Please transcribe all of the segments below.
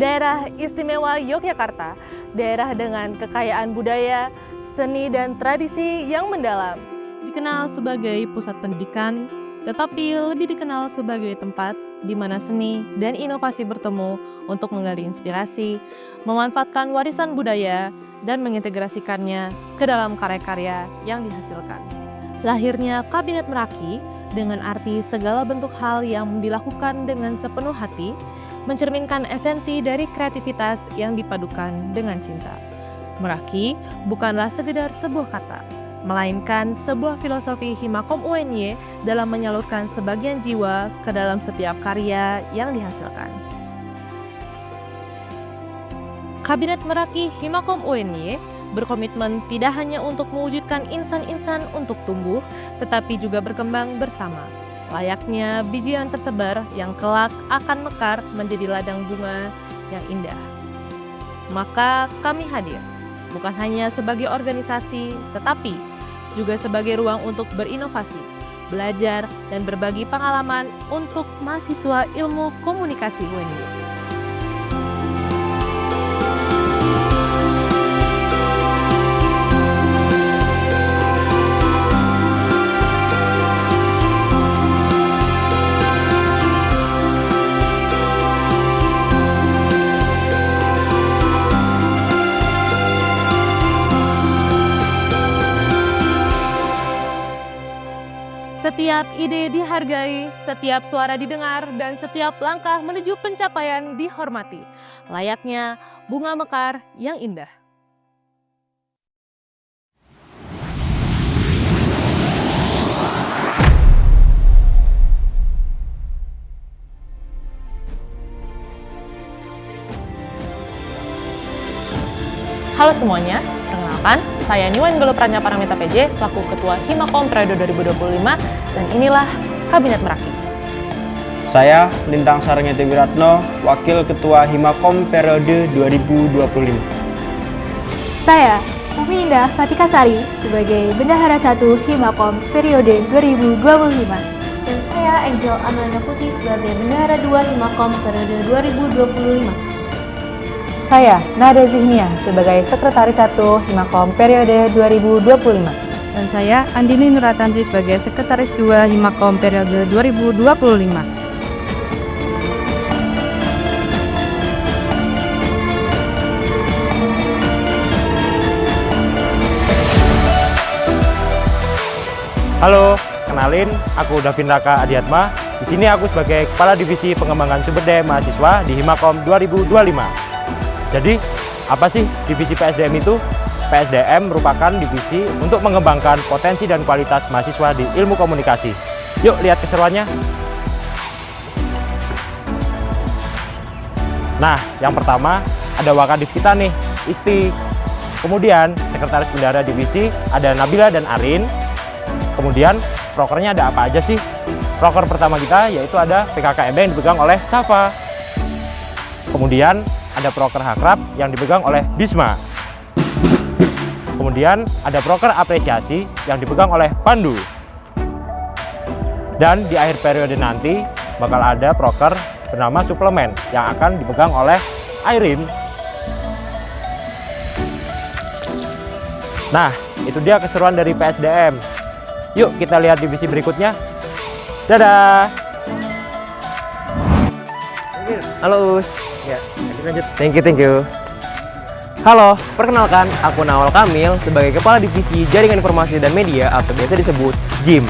Daerah Istimewa Yogyakarta, daerah dengan kekayaan budaya, seni dan tradisi yang mendalam. Dikenal sebagai pusat pendidikan, tetapi lebih dikenal sebagai tempat di mana seni dan inovasi bertemu untuk menggali inspirasi, memanfaatkan warisan budaya, dan mengintegrasikannya ke dalam karya-karya yang dihasilkan. Lahirnya Kabinet Meraki dengan arti segala bentuk hal yang dilakukan dengan sepenuh hati, mencerminkan esensi dari kreativitas yang dipadukan dengan cinta. Meraki bukanlah sekedar sebuah kata, melainkan sebuah filosofi Himakom UNY dalam menyalurkan sebagian jiwa ke dalam setiap karya yang dihasilkan. Kabinet Meraki Himakom UNY berkomitmen tidak hanya untuk mewujudkan insan-insan untuk tumbuh, tetapi juga berkembang bersama. Layaknya biji yang tersebar yang kelak akan mekar menjadi ladang bunga yang indah. Maka kami hadir, bukan hanya sebagai organisasi, tetapi juga sebagai ruang untuk berinovasi, belajar, dan berbagi pengalaman untuk mahasiswa ilmu komunikasi UNY. Setiap ide dihargai, setiap suara didengar, dan setiap langkah menuju pencapaian dihormati. Layaknya bunga mekar yang indah. Halo semuanya, perkenalkan, saya Niwan Gelo Pranya Paramita PJ selaku Ketua Himakom periode 2025 dan inilah Kabinet Meraki. Saya Lintang Sarengeti Wiratno, Wakil Ketua Himakom periode 2025. Saya Umi Indah Fatika Sari sebagai Bendahara 1 Himakom periode 2025. Dan saya Angel Amelina Putri sebagai Bendahara 2 Himakom periode 2025. Saya, Nada Zihnia, sebagai Sekretaris 1 Himakom periode 2025. Dan saya, Andini Nuratanti, sebagai Sekretaris 2 Himakom periode 2025. Halo, kenalin, aku Davin Raka Adiatma. Di sini aku sebagai Kepala Divisi Pengembangan Sumber Daya Mahasiswa di Himakom 2025. Jadi, apa sih divisi PSDM itu? PSDM merupakan divisi untuk mengembangkan potensi dan kualitas mahasiswa di ilmu komunikasi. Yuk lihat keseruannya. Nah, yang pertama ada Wakadif kita nih, Isti. Kemudian Sekretaris Bendahara Divisi ada Nabila dan Arin. Kemudian prokernya ada apa aja sih? Proker pertama kita yaitu ada PKKMB yang dipegang oleh Safa. Kemudian ada proker Hakrab yang dipegang oleh Bisma. Kemudian ada proker apresiasi yang dipegang oleh Pandu. Dan di akhir periode nanti bakal ada proker bernama suplemen yang akan dipegang oleh Airin. Nah, itu dia keseruan dari PSDM. Yuk kita lihat divisi berikutnya. Dadah. Halo Us. Ya, lanjut. Thank you. Halo, perkenalkan, aku Nawal Kamil sebagai Kepala Divisi Jaringan Informasi dan Media atau biasa disebut JIM.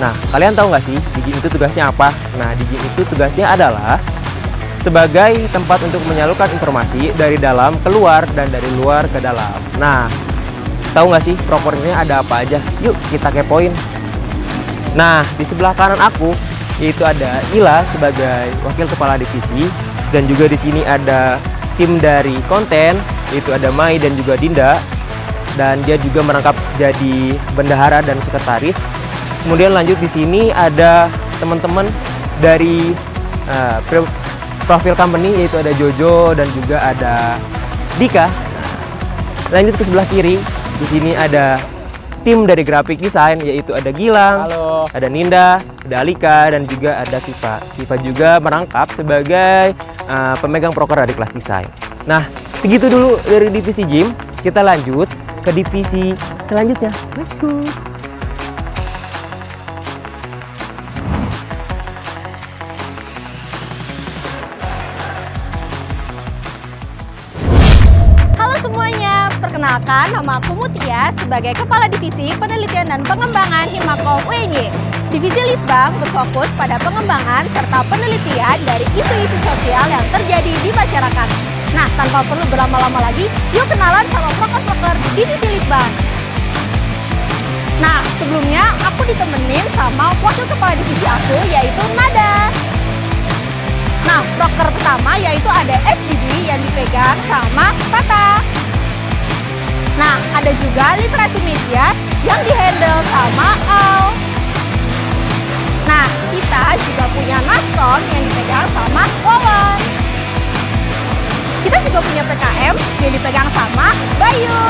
Nah, kalian tahu nggak sih di JIM itu tugasnya apa? Nah, di JIM itu tugasnya adalah sebagai tempat untuk menyalurkan informasi dari dalam keluar dan dari luar ke dalam. Nah, tahu nggak sih prokernya ada apa aja? Yuk kita kepoin. Nah, di sebelah kanan aku yaitu ada Ila sebagai Wakil Kepala Divisi. Dan juga di sini ada tim dari konten, yaitu ada Mai dan juga Dinda. Dan dia juga merangkap jadi bendahara dan sekretaris. Kemudian lanjut di sini ada teman-teman dari profil company, yaitu ada Jojo dan juga ada Dika. Lanjut ke sebelah kiri, di sini ada tim dari grafik desain, yaitu ada Gilang, Halo. ada Ninda, ada Alika, dan juga ada Kiva. Kiva juga merangkap sebagai pemegang proker dari kelas desain. Nah, segitu dulu dari divisi gym. Kita lanjut ke divisi selanjutnya. Let's go. Halo semuanya, perkenalkan nama aku Mutia sebagai Kepala Divisi Penelitian dan Pengembangan Himakom UNY. Divisi Litbang berfokus pada pengembangan serta penelitian dari isu-isu sosial yang terjadi di masyarakat. Nah, tanpa perlu berlama-lama lagi, yuk kenalan sama proker-proker di Divisi Litbang. Nah, sebelumnya aku ditemenin sama wakil kepala divisi aku, yaitu Nada. Nah, proker pertama yaitu ada FGD yang dipegang sama Tata. Nah, ada juga literasi media yang dihandle sama Al. Nah, kita juga punya Naskom yang dipegang sama Wawan. Kita juga punya PKM yang dipegang sama Bayu.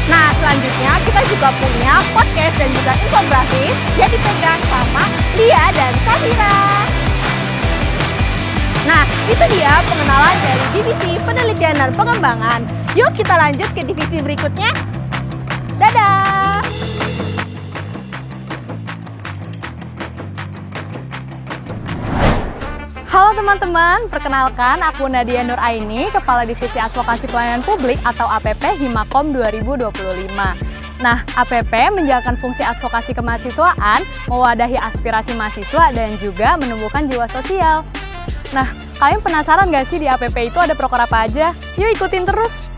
Nah, selanjutnya kita juga punya podcast dan juga infografis yang dipegang sama Lia dan Safira. Nah, itu dia pengenalan dari Divisi Penelitian dan Pengembangan. Yuk kita lanjut ke divisi berikutnya. Dadah! Halo teman-teman, perkenalkan aku Nadia Nur Aini, Kepala Divisi Advokasi Pelayanan Publik atau APP Himakom 2025. Nah, APP menjalankan fungsi advokasi kemahasiswaan, mewadahi aspirasi mahasiswa dan juga menumbuhkan jiwa sosial. Nah, kalian penasaran gak sih di APP itu ada proker apa aja? Yuk ikutin terus!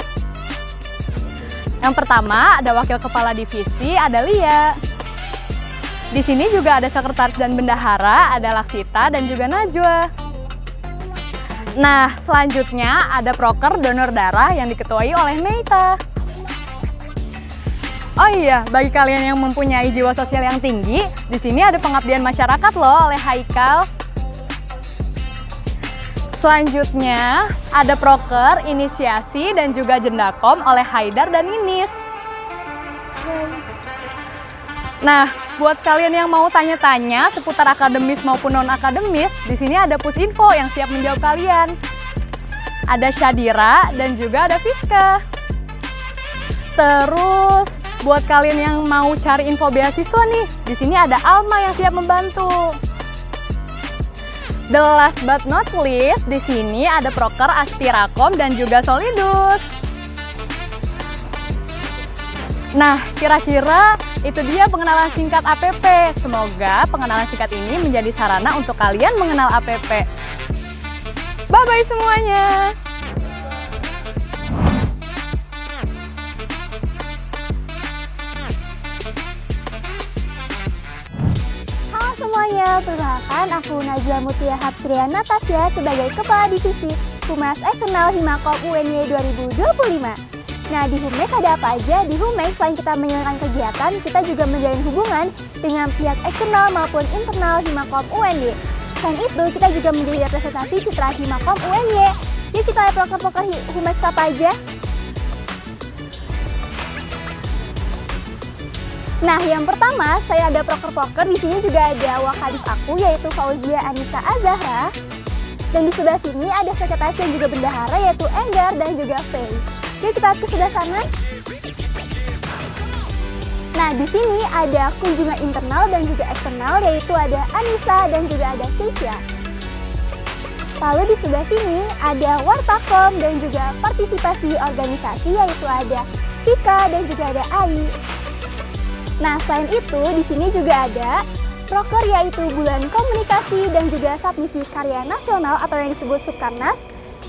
Yang pertama, ada Wakil Kepala Divisi, ada Lia. Di sini juga ada sekretaris dan bendahara, ada Laksita dan juga Najwa. Nah, selanjutnya ada proker donor darah yang diketuai oleh Meita. Oh iya, bagi kalian yang mempunyai jiwa sosial yang tinggi, di sini ada pengabdian masyarakat loh oleh Haikal. Selanjutnya ada proker inisiasi dan juga jendakom oleh Haidar dan Ninis. Nah, buat kalian yang mau tanya-tanya seputar akademis maupun non-akademis, di sini ada Pusinfo yang siap menjawab kalian. Ada Syadira dan juga ada Fiska. Terus, buat kalian yang mau cari info beasiswa nih, di sini ada Alma yang siap membantu. The last but not least, di sini ada proker Aspirakom dan juga Solidus. Nah, kira-kira itu dia pengenalan singkat APP. Semoga pengenalan singkat ini menjadi sarana untuk kalian mengenal APP. Bye-bye semuanya! Halo semuanya, perkenalkan aku Najwa Mutia Hapsria Natasha sebagai Kepala Divisi Humas Eksternal Himakom UNY 2025. Nah, di Humas ada apa aja? Di Humas selain kita menjalankan kegiatan, kita juga menjalin hubungan dengan pihak eksternal maupun internal Himakom UNY. Selain itu, kita juga menjadi representasi citra Himakom UNY. Yuk kita lihat proker-proker Humas apa aja. Nah, yang pertama, saya ada proker-proker. Di sini juga ada wakadif aku, yaitu Fauzia Anissa Azahra. Dan di sebelah sini ada sekretaris dan juga bendahara, yaitu Enggar dan juga Faye. Yuk kita ke sebelah sana. Nah, di sini ada kunjungan internal dan juga eksternal, yaitu ada Anissa dan juga ada Keisha. Lalu di sebelah sini ada Wartakom dan juga partisipasi organisasi, yaitu ada Vika dan juga ada Ai. Nah, selain itu di sini juga ada proker, yaitu Bulan Komunikasi dan juga Submisi Karya Nasional atau yang disebut Subkarnas,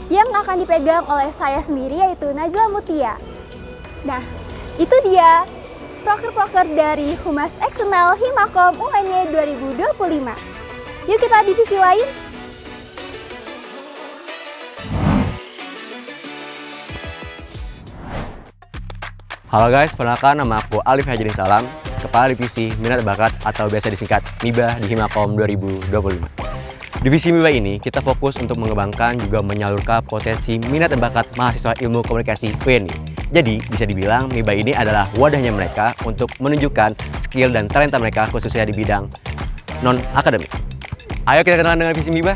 yang akan dipegang oleh saya sendiri, yaitu Najwa Mutia. Nah, itu dia proker-proker dari Humas Eksternal Himakom UNY 2025. Yuk kita divisi lain. Halo guys, perkenalkan nama aku Alif Hajidin Salam, Kepala Divisi Minat Bakat atau biasa disingkat MIBA di Himakom 2025. Divisi MIBA ini kita fokus untuk mengembangkan juga menyalurkan potensi minat dan bakat mahasiswa ilmu komunikasi UNY. Jadi bisa dibilang MIBA ini adalah wadahnya mereka untuk menunjukkan skill dan talenta mereka khususnya di bidang non-akademik. Ayo kita kenalan dengan divisi MIBA.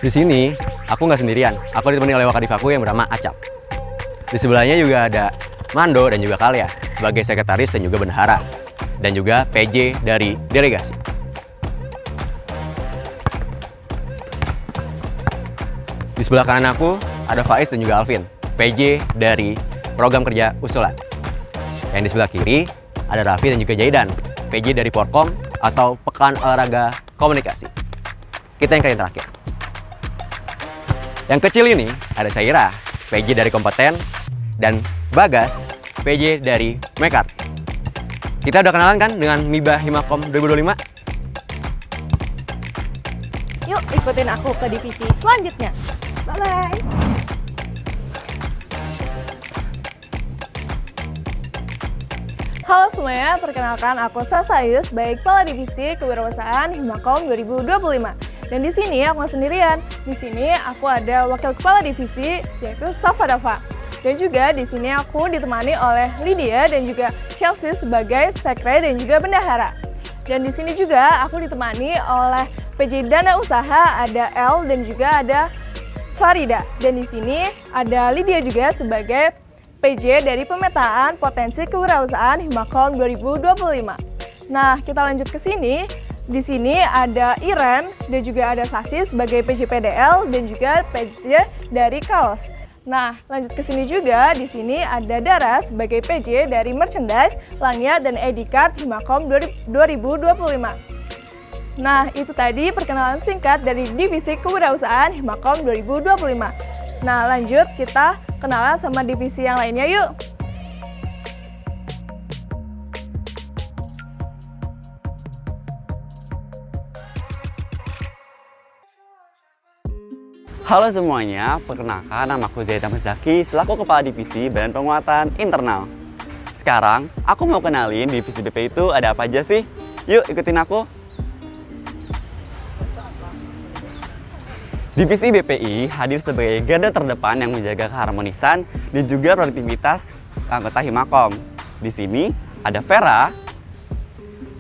Di sini, aku nggak sendirian. Aku ditemani oleh wakadivaku yang bernama Acap. Di sebelahnya juga ada Mando dan juga Kalia sebagai sekretaris dan juga bendahara. Dan juga PJ dari delegasi. Di sebelah kanan aku ada Faiz dan juga Alvin, PJ dari program kerja usulan. Yang di sebelah kiri ada Raffi dan juga Jaidan, PJ dari Porkom atau Pekan Olahraga Komunikasi. Kita yang kalian terakhir. Yang kecil ini ada Syaira, PJ dari Kompeten, dan Bagas, PJ dari Mekar. Kita udah kenalan kan dengan MIBA Himakom 2025? Yuk ikutin aku ke divisi selanjutnya. Bye-bye. Halo semuanya, perkenalkan aku Sasayus, sebagai Kepala Divisi Kewirausahaan Himakom 2025. Dan di sini aku nggak sendirian. Di sini aku ada Wakil Kepala Divisi, yaitu Safa Dava. Dan juga di sini aku ditemani oleh Lydia dan juga Chelsea sebagai sekre dan juga bendahara. Dan di sini juga aku ditemani oleh PJ Dana Usaha, ada L dan juga ada Farida. Dan di sini ada Lydia juga sebagai PJ dari Pemetaan Potensi Kewirausahaan Himakom 2025. Nah, kita lanjut ke sini. Di sini ada Iren dan juga ada Sasi sebagai PJ PDL dan juga PJ dari Kaos. Nah, lanjut ke sini juga. Di sini ada Dara sebagai PJ dari Merchandise, Lanyard dan ID Card Himakom 2025. Nah, itu tadi perkenalan singkat dari Divisi Kewirausahaan Himakom 2025. Nah, lanjut kita kenalan sama divisi yang lainnya yuk. Halo semuanya, perkenalkan nama aku Zaidan Mezaki selaku Kepala Divisi Badan Penguatan Internal. Sekarang, aku mau kenalin divisi BP itu ada apa aja sih? Yuk ikutin aku. Divisi BPI hadir sebagai garda terdepan yang menjaga keharmonisan dan juga produktivitas anggota Himakom. Di sini ada Vera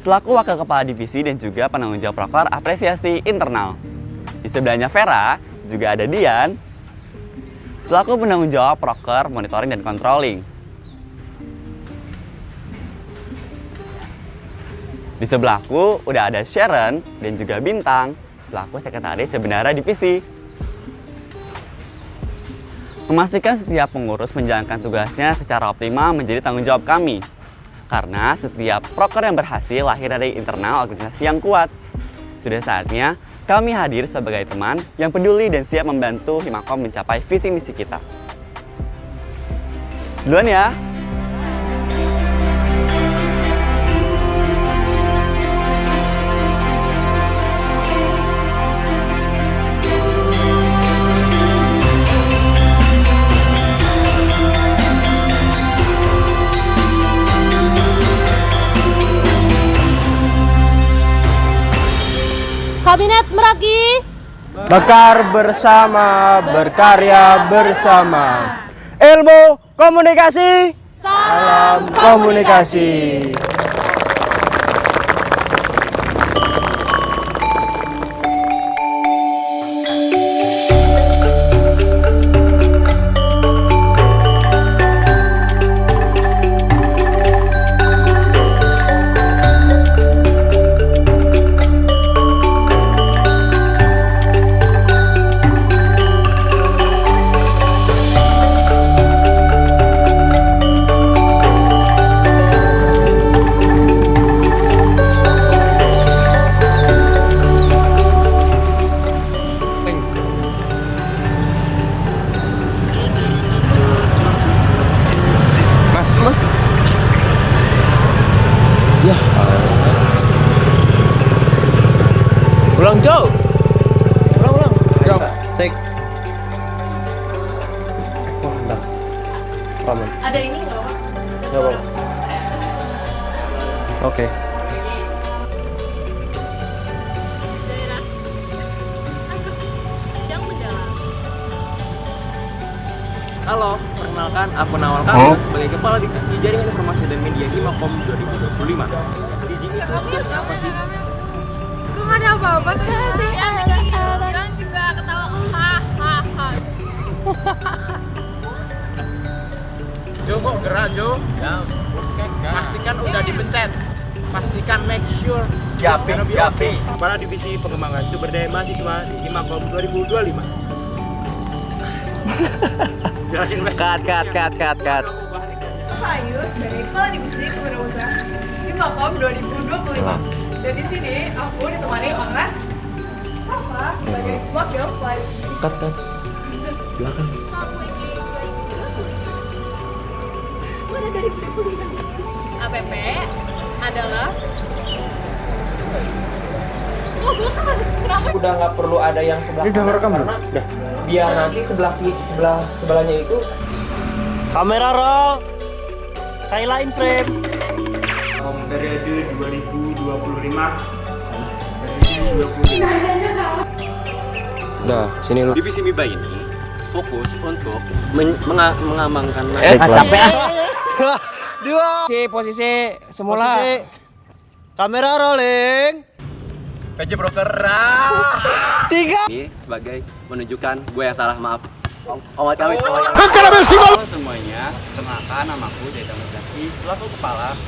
selaku Wakil Kepala Divisi dan juga penanggung jawab proker apresiasi internal. Di sebelahnya Vera juga ada Dian selaku penanggung jawab proker monitoring dan controlling. Di sebelahku udah ada Sharon dan juga Bintang selaku sekretaris dan bendahara divisi. Memastikan setiap pengurus menjalankan tugasnya secara optimal menjadi tanggung jawab kami. Karena setiap proker yang berhasil lahir dari internal organisasi yang kuat. Sudah saatnya kami hadir sebagai teman yang peduli dan siap membantu Himakom mencapai visi misi kita. Duluan ya. Kabinet Meraki. Bakar bersama, berkarya bersama. Ilmu komunikasi. Salam komunikasi. Mas. Ya. Ulang jauh. Ulang. Jauh. Take. Wah, enggak. Paman. Ada ini nggak apa? Nggak apa. Oke. Halo, perkenalkan aku Nawal Kamil sebagai Kepala Divisi Jaringan Informasi dan Media Himakom 2025. Dijin itu tugasnya apa sih? Belum ada apa-apa. Kasih bilang juga ketawa Jo kok gerak Jo? Ya, pastikan udah dipencet. Pastikan make sure. Yapi. Kepala Divisi Pengembangan Sumber Daya Mahasiswa di Himakom 2025. Jelasin Mas. Cut. Saya sebagai Kepala Divisi Kewirausahaan Himakom 2025. Dan di sini aku ditemani oleh Safa sebagai wakil Kepala Divisi. Cut. Silakan. APP adalah Udah nggak perlu ada yang sebelah Ini udah ngerekam belum? Udah. Biar nanti sebelahnya itu Kamera roll. Kayla in frame. Periode 2025. Nah, sini lu. Divisi MIBA ini fokus untuk mengamankan posisi semula. Kamera rolling. PJ Broker. 3 ini sebagai menunjukkan gue yang salah, maaf. Amit-amit. Halo semuanya, perkenalkan namaku Jaidan Zaki selaku kepala.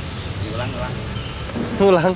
Diulang. Ulang.